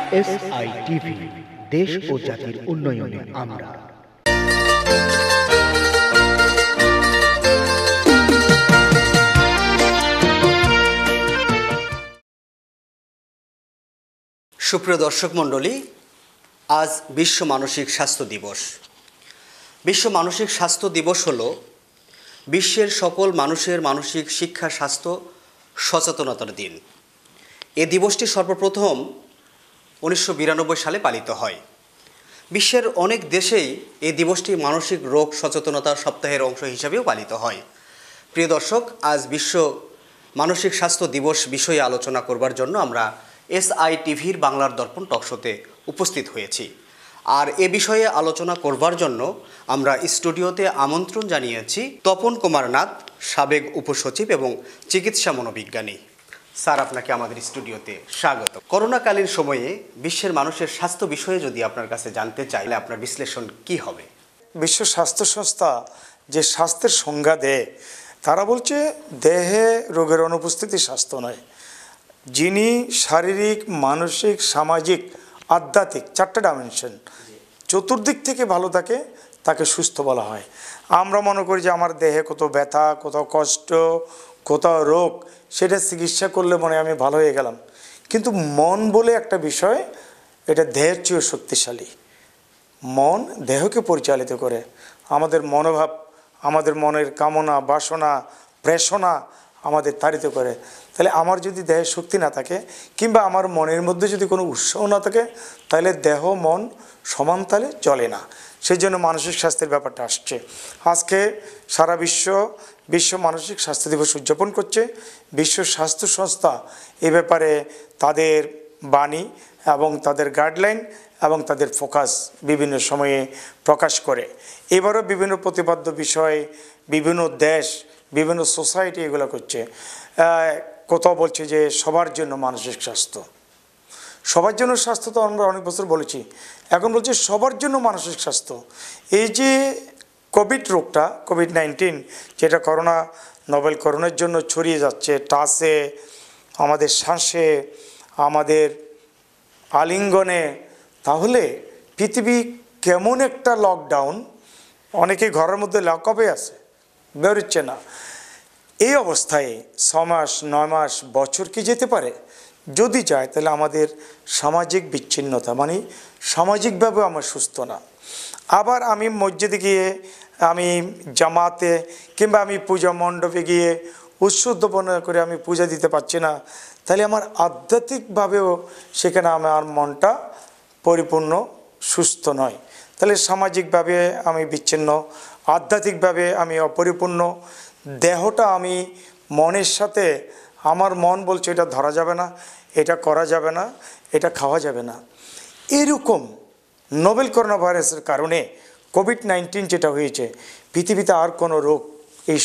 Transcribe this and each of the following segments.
SITV, দেশ ও জাতির উন্নয়নে আমরা। সুপ্রিয় দর্শক মণ্ডলী, আজ বিশ্ব মানসিক স্বাস্থ্য দিবস। বিশ্ব মানসিক স্বাস্থ্য দিবস হল বিশ্বের সকল মানুষের মানসিক শিক্ষা, স্বাস্থ্য সচেতনতার দিন। এ দিবসটি সর্বপ্রথম 1992 সালে পালিত হয়। বিশ্বের অনেক দেশেই এই দিবসটি মানসিক রোগ সচেতনতা সপ্তাহের অংশ হিসাবেও পালিত হয়। প্রিয় দর্শক, আজ বিশ্ব মানসিক স্বাস্থ্য দিবস বিষয়ে আলোচনা করবার জন্য আমরা SITVর বাংলার দর্পণ টকশোতে উপস্থিত হয়েছি। আর এ বিষয়ে আলোচনা করবার জন্য আমরা স্টুডিওতে আমন্ত্রণ জানিয়েছি তপন কুমার নাথ, সাবেক উপসচিব এবং চিকিৎসা মনোবিজ্ঞানী। স্যার, আপনাকে আমাদের স্টুডিওতে স্বাগত। করোনাকালীন সময়ে বিশ্বের মানুষের স্বাস্থ্য বিষয়ে যদি আপনার কাছে জানতে চাইলে আপনার বিশ্লেষণ কি হবে? বিশ্ব স্বাস্থ্য সংস্থা যে স্বাস্থ্যের সংজ্ঞা দেয়, তারা বলছে দেহে রোগের অনুপস্থিতি স্বাস্থ্য নয়। যিনি শারীরিক, মানসিক, সামাজিক, আধ্যাত্মিক, চারটে ডাইমেনশন, চতুর্দিক থেকে ভালো থাকে তাকে সুস্থ বলা হয়। আমরা মনে করি যে আমার দেহে কত ব্যথা, কোথাও কষ্ট, কোথাও রোগ, সেটা চিকিৎসা করলে মনে আমি ভালো হয়ে গেলাম। কিন্তু মন বলে একটা বিষয়, এটা দেহের চেয়েও শক্তিশালী। মন দেহকে পরিচালিত করে। আমাদের মনোভাব, আমাদের মনের কামনা, বাসনা, প্রেষণা আমাদের তাড়িত করে। তাহলে আমার যদি দেহের শক্তি না থাকে, কিংবা আমার মনের মধ্যে যদি কোনো উৎসাহ না থাকে, তাহলে দেহ মন সমান তালে চলে না। সেই জন্য মানসিক স্বাস্থ্যের ব্যাপারটা আসছে। আজকে সারা বিশ্ব মানসিক স্বাস্থ্য দিবস উদযাপন করছে। বিশ্ব স্বাস্থ্য সংস্থা এ ব্যাপারে তাদের বাণী এবং তাদের গাইডলাইন এবং তাদের ফোকাস বিভিন্ন সময়ে প্রকাশ করে। এবারও বিভিন্ন প্রতিপাদ্য বিষয়ে বিভিন্ন দেশ, বিভিন্ন সোসাইটি এগুলো করছে। কোথাও বলছে যে সবার জন্য মানসিক স্বাস্থ্য, সবার জন্য স্বাস্থ্য তো আমরা অনেক বছর বলেছি, এখন বলছে সবার জন্য মানসিক স্বাস্থ্য। এই যে কোভিড রোগটা, কোভিড-19, যেটা নোবেল করোনার জন্য ছড়িয়ে যাচ্ছে, টাচে, আমাদের শ্বাসে, আমাদের আলিঙ্গনে, তাহলে পৃথিবী কেমন একটা লকডাউন, অনেকে ঘরের মধ্যে লকআপে আছে, বেরোচ্ছে না। এই অবস্থায় 6 মাস, 9 মাস, বছর কি যেতে পারে? যদি যায় তাহলে আমাদের সামাজিক বিচ্ছিন্নতা, মানে সামাজিকভাবে আমরা সুস্থ না। আবার আমি মসজিদে গিয়ে, আমি জামাতে কিংবা আমি পূজা মণ্ডপে গিয়ে উৎসুদ্ধপনা করে আমি পূজা দিতে পারছি না, তাহলে আমার আধ্যাত্মিকভাবেও সেখানে আমার মনটা পরিপূর্ণ সুস্থ নয়। তাহলে সামাজিকভাবে আমি বিচ্ছিন্ন, আধ্যাত্মিকভাবে আমি অপরিপূর্ণ। দেহটা আমি মনের সাথে, আমার মন বলছে এটা ধরা যাবে না, এটা করা যাবে না, এটা খাওয়া যাবে না। এরকম নোবেল করোনা ভাইরাসের কারণে কোভিড-19 যেটা হয়েছে, পৃথিবীতে আর কোনো রোগ এই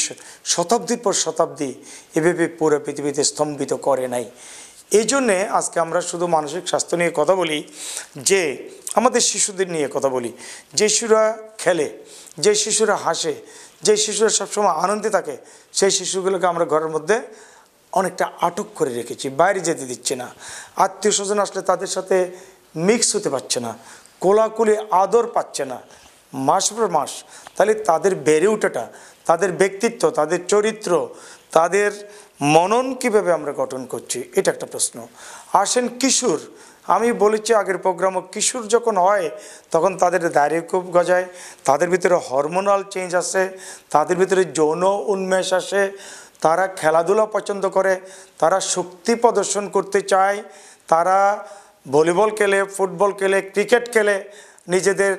শতাব্দীর পর শতাব্দী এভাবে পুরো পৃথিবীতে স্তম্ভিত করে নাই। এই জন্যে আজকে আমরা শুধু মানসিক স্বাস্থ্য নিয়ে কথা বলি, যে আমাদের শিশুদের নিয়ে কথা বলি। যে শিশুরা খেলে, যে শিশুরা হাসে, যে শিশুরা সবসময় আনন্দে থাকে, সেই শিশুগুলোকে আমরা ঘরের মধ্যে অনেকটা আটক করে রেখেছি, বাইরে যেতে দিচ্ছে না। আত্মীয় স্বজন আসলে তাদের সাথে মিক্স হতে পারছে না, কোলাকুলি আদর পাচ্ছে না মাস পর মাস। তাহলে তাদের বেড়ে ওঠাটা, তাদের ব্যক্তিত্ব, তাদের চরিত্র, তাদের মনন কীভাবে আমরা গঠন করছি, এটা একটা প্রশ্ন। আসেন কিশোর, আমি বলেছি আগের প্রোগ্রামও, কিশোর যখন হয় তখন তাদের দাড়ি খুব গজায়, তাদের ভিতরে হরমোনাল চেঞ্জ আসে, তাদের ভিতরে যৌন উন্মেষ আসে, তারা খেলাধুলা পছন্দ করে, তারা শক্তি প্রদর্শন করতে চায়, তারা ভলিবল খেলে, ফুটবল খেলে, ক্রিকেট খেলে, নিজেদের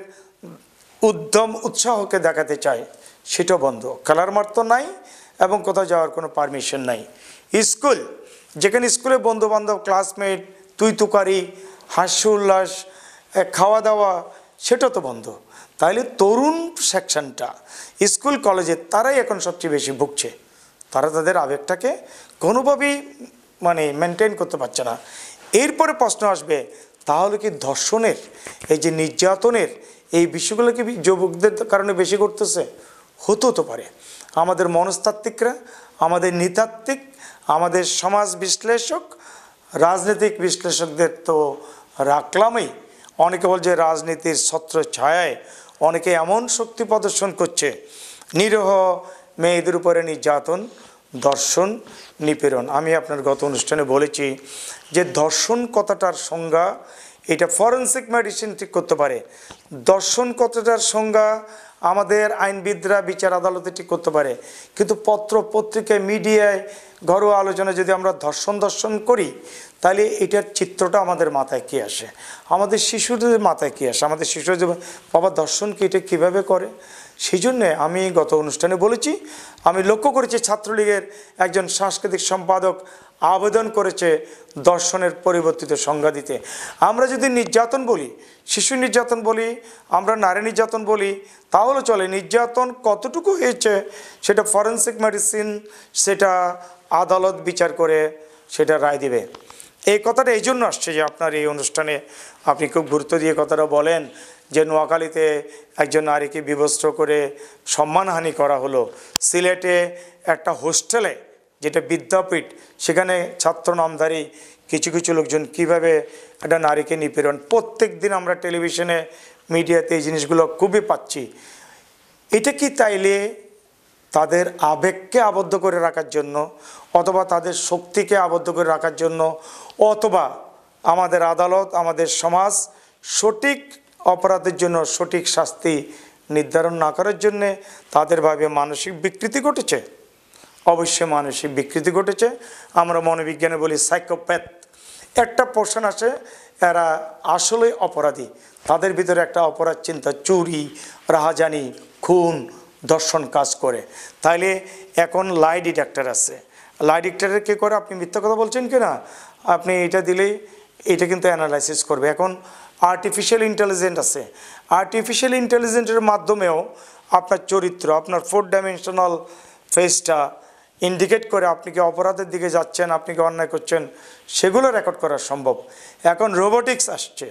উদ্যম উৎসাহকে দেখাতে চায়। সেটা বন্ধ, খেলার মাঠ তো নাই এবং কোথাও যাওয়ার কোনো পারমিশন নাই। স্কুল, যেখানে স্কুলে বন্ধুবান্ধব, ক্লাসমেট, তুই তুকারি, হাস্য উল্লাস, খাওয়া দাওয়া, সেটা তো বন্ধ। তাইলে তরুণ সেকশনটা স্কুল কলেজে, তারাই এখন সবচেয়ে বেশি ভুগছে। তারা তাদের আবেগটাকে কোনোভাবেই মেনটেন করতে পারছে না। এরপরে প্রশ্ন আসবে, তাহলে কি ধর্ষণের, এই যে নির্যাতনের এই বিষয়গুলো কি যুবকদের কারণে বেশি করতেছে? হতে পারে। আমাদের মনস্তাত্ত্বিকরা, আমাদের নৃতাত্ত্বিক, আমাদের সমাজ বিশ্লেষক, রাজনৈতিক বিশ্লেষকদের তো রাখলামই। অনেকে বলছে রাজনীতির ছত্র ছায়ায় অনেকে এমন শক্তি প্রদর্শন করছে, নিরীহ মেয়েদের উপরে নির্যাতন, ধর্ষণ, নিপীড়ন। আমি আপনার গত অনুষ্ঠানে বলেছি যে ধর্ষণ কথাটার সংজ্ঞা এটা ফরেনসিক মেডিসিন ঠিক করতে পারে, ধর্ষণ কথাটার সংজ্ঞা আমাদের আইনবিদরা বিচার আদালতে ঠিক করতে পারে, কিন্তু পত্র পত্রিকায় মিডিয়ায় ঘরোয়া আলোচনায় যদি আমরা ধর্ষণ করি তাহলে এটার চিত্রটা আমাদের মাথায় কী আসে, আমাদের শিশুদের মাথায় কী আসে, আমাদের শিশুরা যে বাবা ধর্ষণকে এটা কীভাবে করে। সেই জন্যে আমি গত অনুষ্ঠানে বলেছি, আমি লক্ষ্য করেছি ছাত্রলীগের একজন সাংস্কৃতিক সম্পাদক আবেদন করেছে ধর্ষণের পরিবর্তিত সংজ্ঞা দিতে। আমরা যদি নির্যাতন বলি, শিশু নির্যাতন বলি, আমরা নারী নির্যাতন বলি, তাহলে চলে। নির্যাতন কতটুকু হয়েছে সেটা ফরেনসিক মেডিসিন, সেটা আদালত বিচার করে সেটা রায় দিবে। এই কথাটা এই জন্য আসছে যে আপনার এই অনুষ্ঠানে আপনি খুব গুরুত্ব দিয়ে কথাটা বলেন যে নোয়াখালীতে একজন নারীকে বিবস্ত্র করে সম্মানহানি করা হলো। সিলেটে একটা হোস্টেলে, যেটা বিদ্যাপীঠ, সেখানে ছাত্র নামধারী কিছু কিছু লোকজন কীভাবে একটা নারীকে নিপীড়ন, প্রত্যেক দিন আমরা টেলিভিশনে মিডিয়াতে এই জিনিসগুলো খুবই পাচ্ছি। এটা কি তাইলে তাদের আবেগকে আবদ্ধ করে রাখার জন্য, অথবা তাদের শক্তিকে আবদ্ধ করে রাখার জন্য, অথবা আমাদের আদালত, আমাদের সমাজ সঠিক অপরাধের জন্য সঠিক শাস্তি নির্ধারণ না করার জন্যে তাদের ভাবে মানসিক বিকৃতি ঘটেছে? অবশ্যই মানসিক বিকৃতি ঘটেছে। আমরা মনোবিজ্ঞানে বলি সাইকোপ্যাথ। একটা পোর্শন আসে এরা আসলে অপরাধী, তাদের ভিতরে একটা অপরাধ চিন্তা, চুরি, রাহাজানি, খুন, ধর্ষণ কাজ করে। তাইলে এখন লাই ডিটেক্টর আছে, লাই ডিটেক্টর কী করে? আপনি মিথ্যা কথা বলছেন কি না, আপনি এটা দিলেই এটা কিন্তু অ্যানালাইসিস করবে। এখন আর্টিফিশিয়াল ইন্টেলিজেন্স আছে, আর্টিফিশিয়াল ইন্টেলিজেন্সের মাধ্যমেও আপনার চরিত্র, আপনার 4 ডাইমেনশনাল ফেসটা ইন্ডিকেট করে আপনি কি অপরাধের দিকে যাচ্ছেন, আপনি কি অন্যায় করছেন, সেগুলো রেকর্ড করা সম্ভব। এখন রোবোটিক্স আসছে।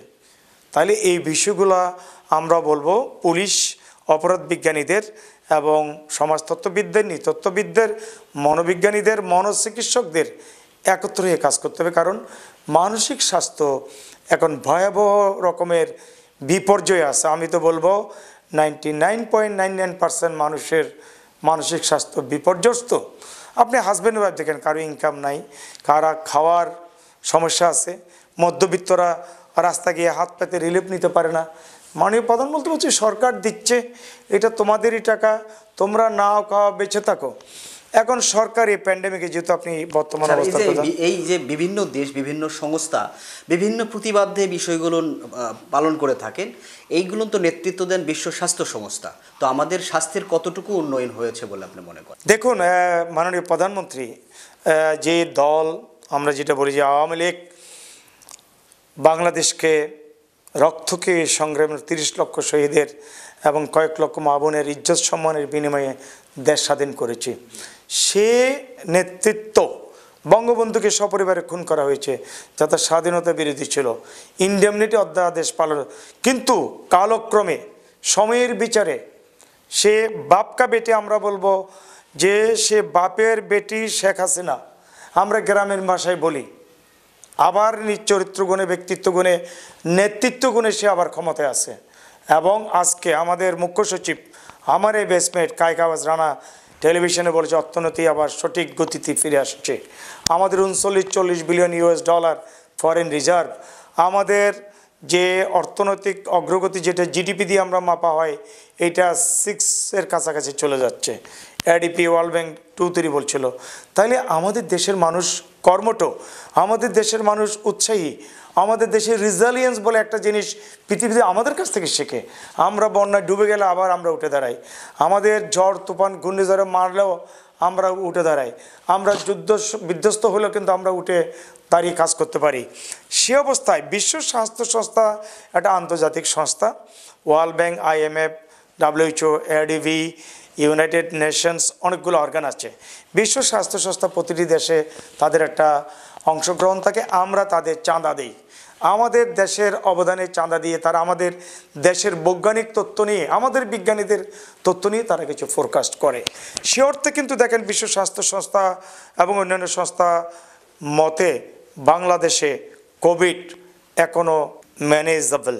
তাহলে এই বিষয়গুলো আমরা বলবো পুলিশ, অপরাধ বিজ্ঞানীদের এবং সমাজতত্ত্ববিদদের, নৃতত্ত্ববিদদের, মনোবিজ্ঞানীদের, মনোচিকিৎসকদের একত্র হয়ে কাজ করতে হবে। কারণ মানসিক স্বাস্থ্য এখন ভয়াবহ রকমের বিপর্যয় আছে। আমি তো বলবো 99.99% মানুষের মানসিক স্বাস্থ্য বিপর্যস্ত। আপনি হাজব্যান্ড ওয়াইফ দেখেন, কারো ইনকাম নাই, কারা খাওয়ার সমস্যা আছে, মধ্যবিত্তরা রাস্তা গিয়ে হাত পেতে রিলিফ নিতে পারে না। মাননীয় প্রধানমন্ত্রী বলছে সরকার দিচ্ছে, এটা তোমাদেরই টাকা, তোমরা নাও খাওয়া বেঁচে থাকো। এখন সরকার এই প্যান্ডেমিকে, যেহেতু আপনি বর্তমান অবস্থা, এই যে বিভিন্ন দেশ, বিভিন্ন সংস্থা বিভিন্ন প্রতিবাদে বিষয়গুলো পালন করে থাকেন, এইগুলো তো নেতৃত্ব দেন বিশ্ব স্বাস্থ্য সংস্থা। তো আমাদের স্বাস্থ্যের কতটুকু উন্নয়ন হয়েছে বলে আপনি মনে করেন? দেখুন, মাননীয় প্রধানমন্ত্রী যে দল, আমরা যেটা বলি যে আওয়ামী লীগ, বাংলাদেশকে রক্তকে সংগ্রামের 30 লক্ষ শহীদের এবং কয়েক লক্ষ মা বোনের ইজ্জত সম্মানের বিনিময়ে দেশ স্বাধীন করেছে। সে নেতৃত্ব, বঙ্গবন্ধুকে সপরিবারে খুন করা হয়েছে যাতে স্বাধীনতা বিরোধী ছিল, ইন্ডেমনিটি অধ্যাদেশ পালন, কিন্তু কালক্রমে সময়ের বিচারে সে বাপকা বেটি, আমরা বলবো যে সে বাপের বেটি শেখ হাসিনা, আমরা গ্রামের ভাষায় বলি। আবার নিজ চরিত্র গুণে, ব্যক্তিত্ব গুণে, নেতৃত্ব গুণে সে আবার ক্ষমতায় আছে। এবং আজকে আমাদের মুখ্য সচিব, আমার এই বেসমেট কায়কাওয়াজ রানা টেলিভিশনে বলেছে অর্থনীতি আবার সঠিক গতিতে ফিরে আসছে। আমাদের 39-40 billion US dollar foreign reserve, আমাদের যে অর্থনৈতিক অগ্রগতি, যেটা জিডিপি দিয়ে আমরা মাপা হয়, এটা 6-এর কাছাকাছি চলে যাচ্ছে। এডিপি, ওয়ার্ল্ড ব্যাংক 2-3 বলছিল। তাইলে আমাদের দেশের মানুষ কর্মঠ, আমাদের দেশের মানুষ উৎসাহী, আমাদের দেশের রিজালিয়েন্স বলে একটা জিনিস পৃথিবীতে আমাদের কাছ থেকে শেখে। আমরা বন্যায় ডুবে গেলে আবার আমরা উঠে দাঁড়াই, আমাদের ঝড় তুফান ঘূর্ণিঝড়ে মারলেও আমরা উঠে দাঁড়াই, আমরা যুদ্ধ বিধ্বস্ত হলেও কিন্তু আমরা উঠে দাঁড়িয়ে কাজ করতে পারি। সে অবস্থায় বিশ্ব স্বাস্থ্য সংস্থা একটা আন্তর্জাতিক সংস্থা, world bank, IMF, WHO, ADB, United Nations, অনেকগুলো অর্গান আছে। বিশ্ব স্বাস্থ্য সংস্থা প্রতিটি দেশে তাদের একটা অংশগ্রহণ থাকে, আমরা তাদের চাঁদা দিই, আমাদের দেশের অবদানে চাঁদা দিয়ে তারা আমাদের দেশের বৈজ্ঞানিক তথ্য নিয়ে, আমাদের বিজ্ঞানীদের তথ্য নিয়ে তারা কিছু ফোরকাস্ট করে। সে অর্থে কিন্তু দেখেন বিশ্ব স্বাস্থ্য সংস্থা এবং অন্যান্য সংস্থা মতে বাংলাদেশে কোভিড এখনও ম্যানেজেবল,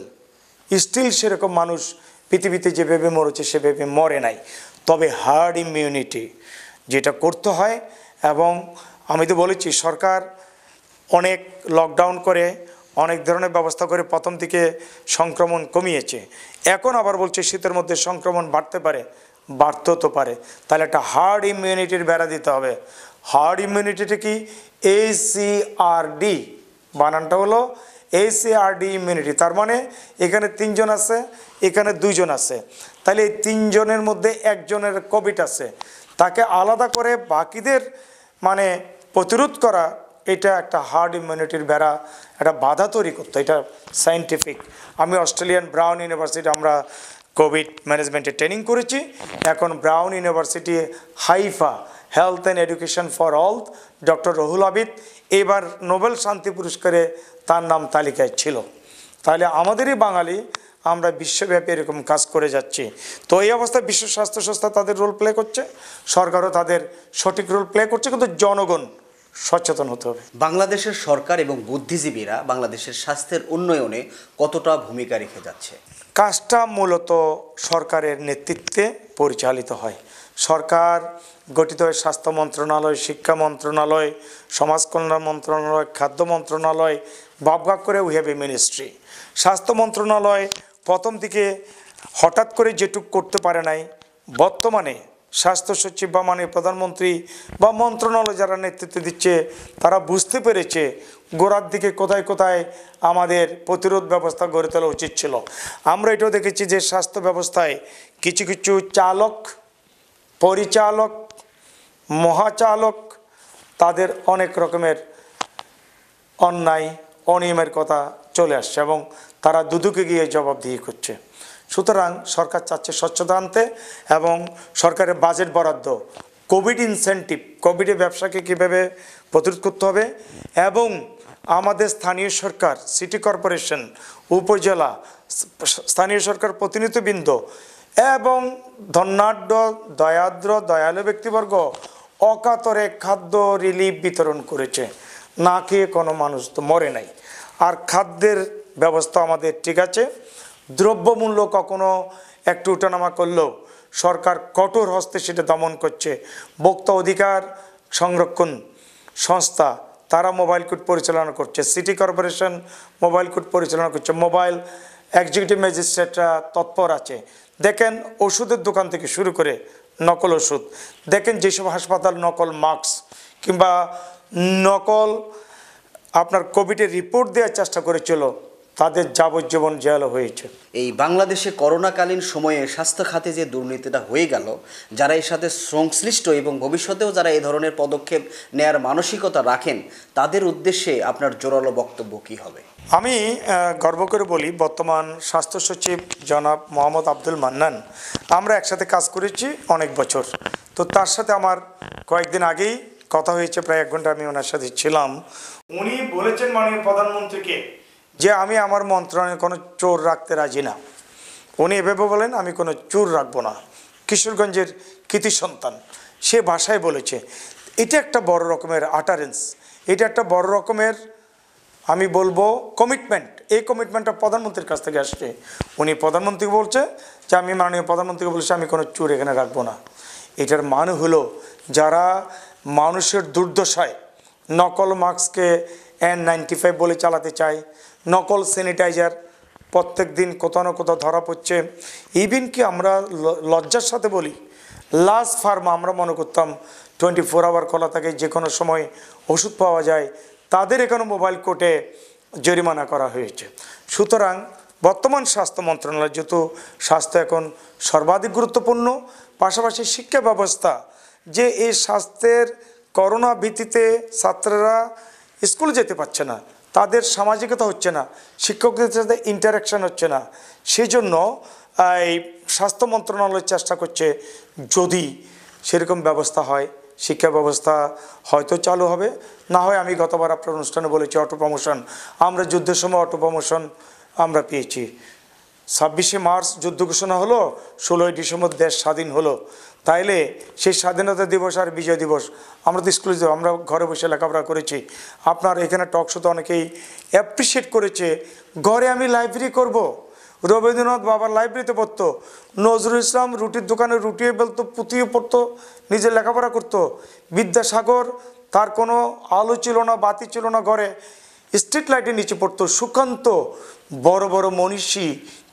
স্টিল সেরকম মানুষ পৃথিবীতে যেভাবে মরেছে সেভাবে মরে নাই। তবে হার্ড ইমিউনিটি যেটা করতে হয়, এবং আমি তো বলেছি সরকার অনেক লকডাউন করে অনেক ধরনের ব্যবস্থা করে প্রথম দিকে সংক্রমণ কমিয়েছে, এখন আবার বলছে শীতের মধ্যে সংক্রমণ বাড়তে পারে, বাড়তেও তো পারে। তাহলে একটা হার্ড ইমিউনিটির বেড়া দিতে হবে। হার্ড ইমিউনিটিটা কি? ACRD, বানানটা হলো ACRD ইমিউনিটি। তার মানে এখানে 3 জন আছে, এখানে 2 জন আছে, তাহলে এই 3 জনের মধ্যে একজনের কোভিড আছে, তাকে আলাদা করে বাকিদের মানে প্রতিরোধ করা, এটা একটা হার্ড ইমিউনিটির বেড়া, একটা বাধা তৈরি করতো। এটা সায়েন্টিফিক। আমি অস্ট্রেলিয়ান ব্রাউন ইউনিভার্সিটি আমরা কোভিড ম্যানেজমেন্টে ট্রেনিং করেছি। এখন brown university Haifa health and education for all, doctor Ruhul Abid এবার নোবেল শান্তি পুরস্কারে তার নাম তালিকায় ছিল। তাহলে আমাদেরই বাঙালি, আমরা বিশ্বব্যাপী এরকম কাজ করে যাচ্ছি। তো এই অবস্থায় বিশ্ব স্বাস্থ্য সংস্থা তাদের রোল প্লে করছে, সরকারও তাদের সঠিক রোল প্লে করছে, কিন্তু জনগণ সচেতন হতে হবে। বাংলাদেশের সরকার এবং বুদ্ধিজীবীরা বাংলাদেশের স্বাস্থ্যের উন্নয়নে কতটা ভূমিকা রেখে যাচ্ছে? কাজটা মূলত সরকারের নেতৃত্বে পরিচালিত হয়। সরকার গঠিত হয় স্বাস্থ্য মন্ত্রণালয়, শিক্ষা মন্ত্রণালয়, সমাজ কল্যাণ মন্ত্রণালয়, খাদ্য মন্ত্রণালয়, ভাগ করে উই হ্যাভ এ মিনিস্ট্রি। স্বাস্থ্য মন্ত্রণালয় প্রথম দিকে হঠাৎ করে যেটুক করতে পারে নাই, বর্তমানে স্বাস্থ্য সচিব বা মাননীয় প্রধানমন্ত্রী বা মন্ত্রণালয় যারা নেতৃত্ব দিচ্ছে তারা বুঝতে পেরেছে গোড়ার দিকে কোথায় কোথায় আমাদের প্রতিরোধ ব্যবস্থা গড়ে তোলা উচিত ছিল। আমরা এটাও দেখেছি যে স্বাস্থ্য ব্যবস্থায় কিছু কিছু চালক, পরিচালক, মহাচালক তাদের অনেক রকমের অন্যায় অনিয়মের কথা চলে আসছে এবং তারা দুদকে গিয়ে জবাবদিহি করছে। সুতরাং সরকার চাচ্ছে স্বচ্ছতা আনতে এবং সরকারের বাজেট বরাদ্দ, কোভিড ইনসেন্টিভ, কোভিডের ব্যবসাকে কীভাবে প্রতিরোধ করতে হবে, এবং আমাদের স্থানীয় সরকার, সিটি কর্পোরেশন, উপজেলা, স্থানীয় সরকার প্রতিনিধিবৃন্দ এবং ধনাঢ্য দয়াদ্র দয়ালু ব্যক্তিবর্গ অকাতরে খাদ্য রিলিফ বিতরণ করেছে। না খেয়ে কোনো মানুষ তো মরে নাই। আর খাদ্যের ব্যবস্থা আমাদের ঠিক আছে। দ্রব্যমূল্য কখনো একটু উঠানামা করলেও সরকার কঠোর হস্তে সেটা দমন করছে। ভোক্তা অধিকার সংরক্ষণ সংস্থা তারা মোবাইল কোর্ট পরিচালনা করছে, সিটি কর্পোরেশন মোবাইল কোর্ট পরিচালনা করছে, মোবাইল এক্সিকিউটিভ ম্যাজিস্ট্রেটরা তৎপর আছে। দেখেন ওষুধের দোকান থেকে শুরু করে নকল ওষুধ, দেখেন যেসব হাসপাতাল নকল মাস্ক কিংবা নকল আপনার কোভিডের রিপোর্ট দেওয়ার চেষ্টা করেছিল তাদের যাবজ্জীবন জেল হয়েছে। এই বাংলাদেশে করোনাকালীন সময়ে স্বাস্থ্য খাতে যে দুর্নীতিটা হয়ে গেল, যারা এর সাথে সংশ্লিষ্ট এবং ভবিষ্যতেও যারা এই ধরনের পদক্ষেপ নেয়ার মানসিকতা রাখেন, তাদের উদ্দেশ্যে আপনার জোরালো বক্তব্য কী হবে? আমি গর্ব করে বলি, বর্তমান স্বাস্থ্য সচিব জনাব মোহাম্মদ আব্দুল মান্নান, আমরা একসাথে কাজ করেছি অনেক বছর। তো তার সাথে আমার কয়েকদিন আগেই কথা হয়েছে, প্রায় 1 ঘন্টা আমি ওনার সাথে ছিলাম। উনি বলেছেন মাননীয় প্রধানমন্ত্রীকে যে আমি আমার মন্ত্রণালয়ে কোনো চোর রাখতে রাজি না। উনি এভাবে বলেন, আমি কোনো চোর রাখবো না। কিশোরগঞ্জের কৃতি সন্তান, সে ভাষায় বলেছে। এটা একটা বড় রকমের আটারেন্স, এটা একটা বড় রকমের আমি বলবো কমিটমেন্ট। এই কমিটমেন্টটা প্রধানমন্ত্রীর কাছ থেকে আসছে। উনি প্রধানমন্ত্রীকে বলছে যে আমি মাননীয় প্রধানমন্ত্রীকে বলছি আমি কোনো চোর এখানে রাখবো না। এটার মানে হলো যারা মানুষের দুর্দশায় নকল মাস্ককে N95 বলে চালাতে চায়, নকল স্যানিটাইজার প্রত্যেক দিন কোথাও না কোথাও ধরা পড়ছে। ইভেন কি আমরা লজ্জার সাথে বলি, লাস ফার্মা আমরা মনে করতাম 24 আওয়ার খোলা থাকে, যে কোনো সময় ওষুধ পাওয়া যায়, তাদের এখানে মোবাইল কোর্টে জরিমানা করা হয়েছে। সুতরাং বর্তমান স্বাস্থ্য মন্ত্রণালয়, যেহেতু স্বাস্থ্য এখন সর্বাধিক গুরুত্বপূর্ণ, পাশাপাশি শিক্ষা ব্যবস্থা, যে এই স্বাস্থ্যের করোনা ভীতিতে ছাত্ররা স্কুলে যেতে পারছে না, তাদের সামাজিকতা হচ্ছে না, শিক্ষকদের সাথে ইন্টারাকশান হচ্ছে না, সেই জন্য এই স্বাস্থ্য মন্ত্রণালয় চেষ্টা করছে যদি সেরকম ব্যবস্থা হয়, শিক্ষা ব্যবস্থা হয়তো চালু হবে। না হয় আমি গতবার আপনার অনুষ্ঠানে বলেছি অটো প্রমোশন, আমরা যুদ্ধের সময় অটো প্রমোশন আমরা পেয়েছি। 26শে মার্চ যুদ্ধ ঘোষণা হলো, 16ই ডিসেম্বর দেশ স্বাধীন হলো। তাইলে সেই স্বাধীনতা দিবস আর বিজয় দিবস আমরা তো স্কুলে আমরা ঘরে বসে লেখাপড়া করেছি, আপনার এখানে টক শোতে অনেকেই অ্যাপ্রিসিয়েট করেছে। ঘরে আমি লাইব্রেরি করব, রবীন্দ্রনাথ বাবার লাইব্রেরিতে পড়তো, নজরুল ইসলাম রুটির দোকানে রুটিয়ে বেলতো, পুঁতিয়ে পড়তো, নিজে লেখাপড়া করতো। বিদ্যাসাগর, তার কোনো আলো ছিল না, বাতি ছিল না ঘরে, স্ট্রিট লাইটের নিচে পড়তো। সুকান্ত, বড় বড় মনীষী,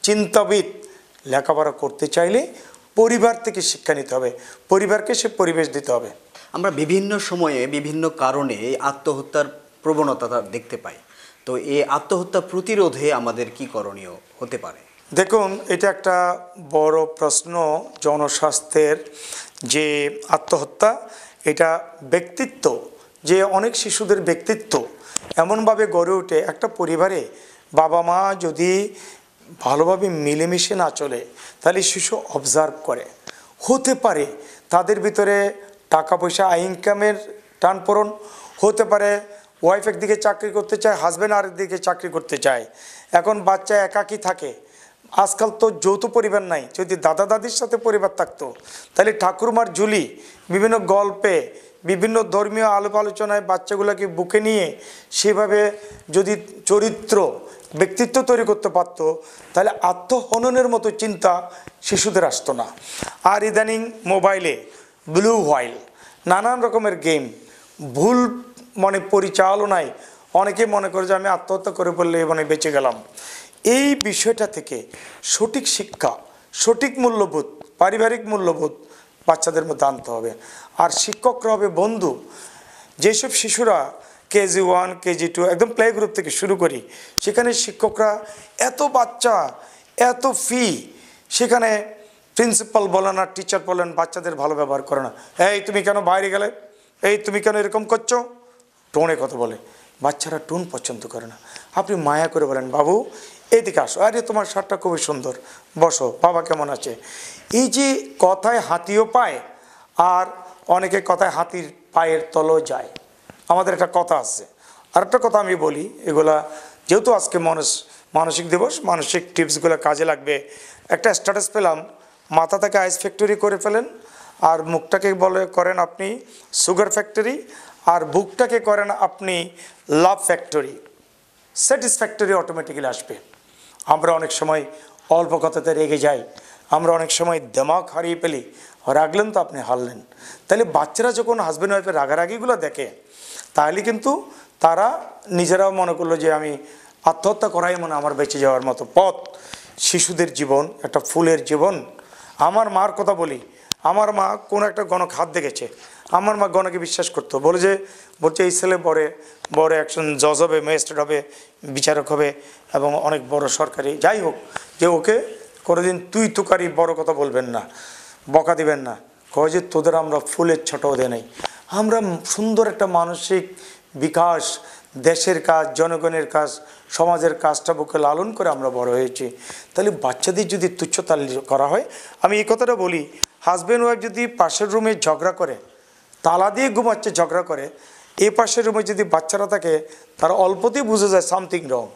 চিন্তাবিদ। লেখাপড়া করতে চাইলে পরিবার থেকে শিক্ষা নিতে হবে, পরিবারকে সে পরিবেশ দিতে হবে। আমরা বিভিন্ন সময়ে বিভিন্ন কারণে এই আত্মহত্যার প্রবণতা দেখতে পাই। তো এই আত্মহত্যা প্রতিরোধে আমাদের কি করণীয় হতে পারে? দেখুন, এটা একটা বড় প্রশ্ন। জনস্বাস্থ্যের যে আত্মহত্যা, এটা ব্যক্তিত্ব, যে অনেক শিশুদের ব্যক্তিত্ব এমনভাবে গড়ে ওঠে, একটা পরিবারে বাবা মা যদি ভালোভাবে মিলেমিশে না চলে তাহলে শিশু অবজার্ভ করে। হতে পারে তাদের ভিতরে টাকা পয়সা ইনকামের টানপোড়েন, হতে পারে ওয়াইফ একদিকে চাকরি করতে চায়, হাজব্যান্ড আরেকদিকে চাকরি করতে চায়। এখন বাচ্চা একাকী থাকে। আজকাল তো যৌথ পরিবার নাই, যদি দাদা দাদির সাথে পরিবার থাকতো তাহলে ঠাকুরমার ঝুলি, বিভিন্ন গল্পে, বিভিন্ন ধর্মীয় আলাপ আলোচনায় বাচ্চাগুলোকে বুকে নিয়ে সেভাবে যদি চরিত্র ব্যক্তিত্ব তৈরি করতে পারতো তাহলে আত্মহননের মতো চিন্তা শিশুদের আসতো না। আর ইদানিং মোবাইলে ব্লু হোয়াইল, নানান রকমের গেম, ভুল পরিচালনায় অনেকে মনে করে যে আমি আত্মহত্যা করে পড়লে বেঁচে গেলাম। এই বিষয়টা থেকে সঠিক শিক্ষা, সঠিক মূল্যবোধ, পারিবারিক মূল্যবোধ বাচ্চাদের মধ্যে আনতে হবে। আর শিক্ষকরা হবে বন্ধু। যেসব শিশুরা কেজি 1, কেজি 2, একদম প্লে গ্রুপ থেকে শুরু করি, সেখানে শিক্ষকরা এত বাচ্চা, এত ফি, সেখানে প্রিন্সিপাল বলেন আর টিচার বলেন বাচ্চাদের ভালো ব্যবহার করে না। এই তুমি কেন বাইরে গেলে, এই তুমি কেন এরকম করছো, টোনে কথা বলে। বাচ্চারা টোন পছন্দ করে না। আপনি মায়া করে বলেন, বাবু এইদিকে আসো, আরে তোমার শার্টটা খুবই সুন্দর, বসো, বাবা কেমন আছে। এই যে কথায় হাতিও পায়, আর অনেকে কথায় হাতির পায়ের তলও যায়। আমাদের একটা কথা আছে। আর একটা কথা আমি বলি, এগুলা যেহেতু আজকে মানসিক দিবস, মানসিক টিপসগুলো কাজে লাগবে। একটা স্ট্যাটাস পেলাম, মাথা থেকে আইস ফ্যাক্টরি করে ফেলেন, আর মুখটাকে করেন আপনি সুগার ফ্যাক্টরি, আর বুকটাকে করেন আপনি লাভ ফ্যাক্টরি। স্যাটিসফ্যাক্টরি অটোমেটিক্যালি আসবে। আমরা অনেক সময় অল্প কথাতে রেগে যাই, আমরা অনেক সময় দিমাগ হারিয়ে ফেলি। রাগলেন তো আপনি হারলেন। তাহলে বাচ্চারা যখন হাজব্যান্ড ওয়াইফের রাগারাগিগুলো দেখে, তাহলে কিন্তু তারা নিজেরাও মনে করলো যে আমি আত্মহত্যা করাই আমার বেঁচে যাওয়ার মতো পথ। শিশুদের জীবন একটা ফুলের জীবন। আমার মার কথা বলি, আমার মা কোনো একটা গণক হাত দেখেছে, আমার মা গণকে বিশ্বাস করতো, বলছে এই ছেলে বড় একজন জজ হবে, ম্যাজিস্ট্রেট হবে, বিচারক হবে, এবং অনেক বড় সরকারি যাই হোক, যে ওকে কোনোদিন তুই তুকারি বড় কথা বলবেন না, বকা দিবেন না। কয় যে তোদের আমরা ফুলের ছোট দেয় নাই, আমরা সুন্দর একটা মানসিক বিকাশ, দেশের কাজ, জনগণের কাজ, সমাজের কাজটা বুকে লালন করে আমরা বড় হয়েছি। তাহলে বাচ্চাদের যদি তুচ্ছতাল করা হয়, আমি এই কথাটা বলি, হাজব্যান্ড ওয়াইফ যদি পাশের রুমে ঝগড়া করে, তালা দিয়ে ঘুমাচ্ছে ঝগড়া করে, এই পাশের রুমে যদি বাচ্চারা থাকে, তারা অল্পতেই বুঝে যায় সামথিং রং।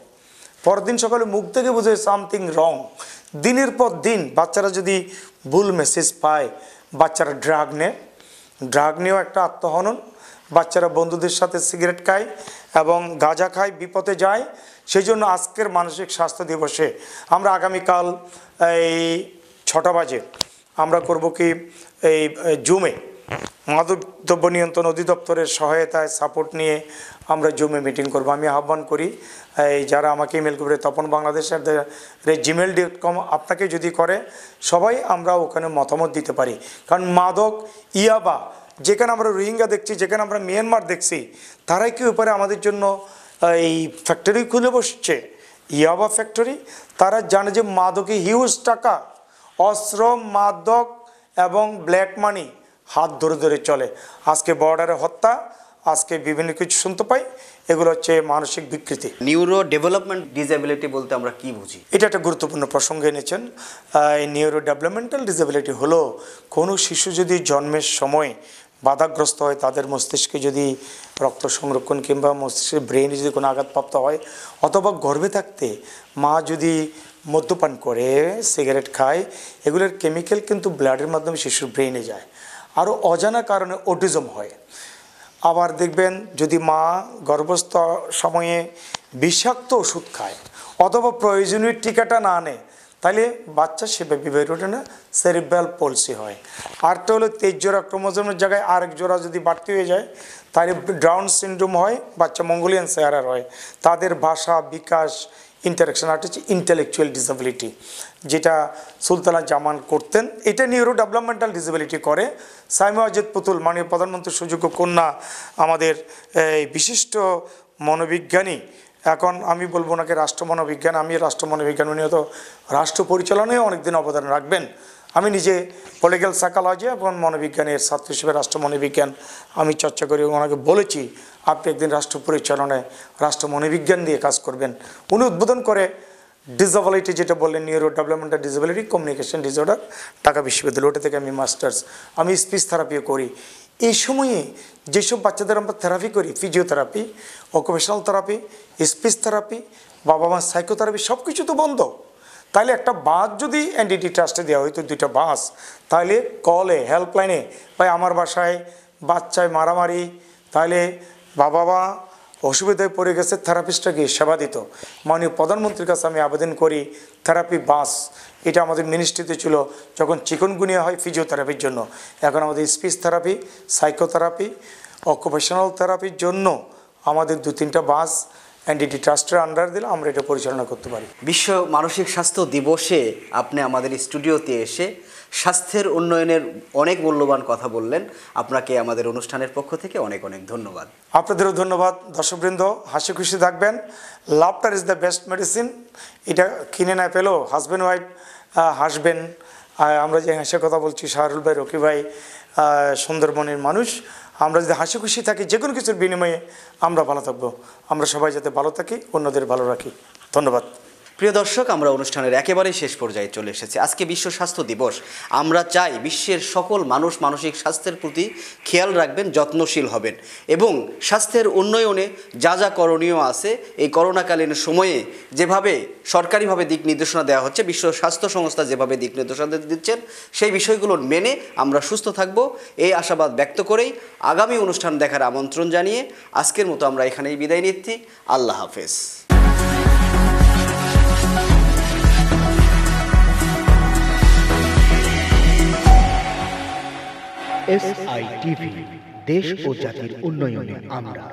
পরদিন সকালে মুখ থেকে বুঝে সামথিং রং। দিনের পর দিন বাচ্চারা যদি ভুল মেসেজ পায়, বাচ্চারা ড্রাগ নিয়েও একটা আত্মহনন। বাচ্চারা বন্ধুদের সাথে সিগারেট খায় এবং গাঁজা খায়, বিপদে যায়। সেই জন্য আজকের মানসিক স্বাস্থ্য দিবসে আমরা আগামীকাল এই 6টা বাজে আমরা করব কি, এই জুমে মাদকদ্রব্য নিয়ন্ত্রণ অধিদপ্তরের সহায়তায় সাপোর্ট নিয়ে আমরা জুমে মিটিং করব। আমি আহ্বান করি এই যারা আমাকে ইমেল করবে tapanbangladesh@gmail.com আপনাকে যদি করে, সবাই আমরা ওখানে মতামত দিতে পারি। কারণ মাদক, ইয়াবা, যেখানে আমরা রোহিঙ্গা দেখছি, যেখানে আমরা মিয়ানমার দেখছি, তারাই কি উপরে আমাদের জন্য এই ফ্যাক্টরি খুলে বসছে, ইয়াবা ফ্যাক্টরি। তারা জানে যে মাদকে হিউজ টাকা, অস্ত্র, মাদক এবং ব্ল্যাক মানি হাত ধরে ধরে চলে। আজকে বর্ডারে হত্যা, আজকে বিভিন্ন কিছু শুনতে পাই, এগুলো হচ্ছে মানসিক বিকৃতি। নিউরো ডেভেলপমেন্ট ডিসএবিলিটি বলতে আমরা কি বুঝি? এটা একটা গুরুত্বপূর্ণ প্রসঙ্গ এনেছেন। এই নিউরো ডেভেলপমেন্টাল ডিসএবিলিটি হলো কোনো শিশু যদি জন্মের সময় বাধাগ্রস্ত হয়, তাদের মস্তিষ্কে যদি রক্ত সংরক্ষণ কিংবা মস্তিষ্কের ব্রেনে যদি কোনো আঘাতপ্রাপ্ত হয়, অথবা গর্ভে থাকতে মা যদি মদ্যপান করে, সিগারেট খায়, এগুলোর কেমিক্যাল কিন্তু ব্লাডের মাধ্যমে শিশুর ব্রেইনে যায়, আরও অজানা কারণে অটিজম হয়। আবার দেখবেন যদি মা গর্ভস্থ সময়ে বিষাক্ত ওষুধ খায় অথবা প্রয়োজনীয় টিকাটা না নেয়, তাহলে বাচ্চা সেভাবে বেড়ে ওঠে না, সেরিব্রাল পলসি হয়। আরটা হলো 23 জোড়া ক্রোমোজোমের জায়গায় আরেক জোড়া যদি বাড়তি হয়ে যায়, তাহলে ডাউন সিনড্রোম হয়, বাচ্চা মঙ্গোলিয়ান চেহারার হয়। তাদের ভাষা বিকাশ, ইন্টারাকশন, আর হচ্ছে ইন্টেলেকচুয়াল ডিসেবিলিটি, যেটা সুলতানা জামান করতেন। এটা নিউরো ডেভেলপমেন্টাল ডিসেবিলিটি করে। সাইমা ওয়াজেদ পুতুল, মাননীয় প্রধানমন্ত্রীর সুযোগ্য কন্যা, আমাদের এই বিশিষ্ট মনোবিজ্ঞানী, এখন আমি বলবো ওনাকে রাষ্ট্র মনোবিজ্ঞান, আমি রাষ্ট্র মনোবিজ্ঞান, উনি হয়তো রাষ্ট্র পরিচালনায় অনেকদিন অবদান রাখবেন। আমি নিজে পলিটিক্যাল সাইকোলজি এবং মনোবিজ্ঞানের ছাত্র হিসেবে রাষ্ট্র মনোবিজ্ঞান আমি চর্চা করি, ওনাকে বলেছি আপনি একদিন রাষ্ট্র পরিচালনায় রাষ্ট্র মনোবিজ্ঞান দিয়ে কাজ করবেন। উনি উদ্বোধন করে ডিসেবিলিটি, যেটা বললেন neuro developmental disability, communication disorder, Dhaka বিশ্ববিদ্যালয়, ওটা থেকে আমি মাস্টার্স। আমি স্পিচ থেরাপিও করি। এই সময়ে যেসব বাচ্চাদের আমরা থেরাপি করি, physiotherapy, occupational therapy, speech therapy, বাবা মা সাইকোথেরাপি, সব কিছু তো বন্ধ। তাহলে একটা বাস যদি এনডিটি ট্রাস্টে দেওয়া হইতো, 2টা বাস, তাহলে কলে, হেল্পলাইনে, ভাই আমার বাসায় বাচ্চায় মারামারি, তাহলে বাবা মা অসুবিধায় পড়ে গেছে, থেরাপিস্টরা গিয়ে সেবা দিত। মাননীয় প্রধানমন্ত্রীর কাছে আমি আবেদন করি থেরাপি বাস, এটা আমাদের মিনিস্ট্রিতে ছিল যখন চিকনগুনিয়া হয় ফিজিওথেরাপির জন্য। এখন আমাদের স্পিচ থেরাপি, সাইকোথেরাপি, অকুপেশনাল থেরাপির জন্য আমাদের 2-3টা বাস এনডিটি ট্রাস্টের আন্ডার দিলে আমরা এটা পরিচালনা করতে পারি। বিশ্ব মানসিক স্বাস্থ্য দিবসে আপনি আমাদের স্টুডিওতে এসে স্বাস্থ্যের উন্নয়নের অনেক মূল্যবান কথা বললেন। আপনাকে আমাদের অনুষ্ঠানের পক্ষ থেকে অনেক অনেক ধন্যবাদ। আপনাদেরও ধন্যবাদ। দর্শকবৃন্দ, হাসি খুশি থাকবেন। Laughter is the best medicine. এটা কিনে না পেলেও হাজব্যান্ড ওয়াইফ হাসবেন। আমরা যে হাসির কথা বলছি, শাহরুল ভাই, রকি ভাই, সুন্দরবনের মানুষ, আমরা যদি হাসি খুশি থাকি, যে কোনো কিছুর বিনিময়ে আমরা ভালো থাকবো। আমরা সবাই যাতে ভালো থাকি, অন্যদের ভালো রাখি। ধন্যবাদ। প্রিয় দর্শক, আমরা অনুষ্ঠানের একেবারেই শেষ পর্যায়ে চলে এসেছি। আজকে বিশ্ব স্বাস্থ্য দিবস। আমরা চাই বিশ্বের সকল মানুষ মানসিক স্বাস্থ্যের প্রতি খেয়াল রাখবেন, যত্নশীল হবেন এবং স্বাস্থ্যের উন্নয়নে যা যা করণীয় আছে, এই করোনাকালীন সময়ে যেভাবে সরকারিভাবে দিক নির্দেশনা দেওয়া হচ্ছে, বিশ্ব স্বাস্থ্য সংস্থা যেভাবে দিক নির্দেশনা দিচ্ছেন, সেই বিষয়গুলো মেনে আমরা সুস্থ থাকব, এই আশাবাদ ব্যক্ত করেই আগামী অনুষ্ঠান দেখার আমন্ত্রণ জানিয়ে আজকের মতো আমরা এখানেই বিদায় নিচ্ছি। আল্লাহ হাফেজ। SITV, দেশ ও জাতির উন্নয়নে আমরা।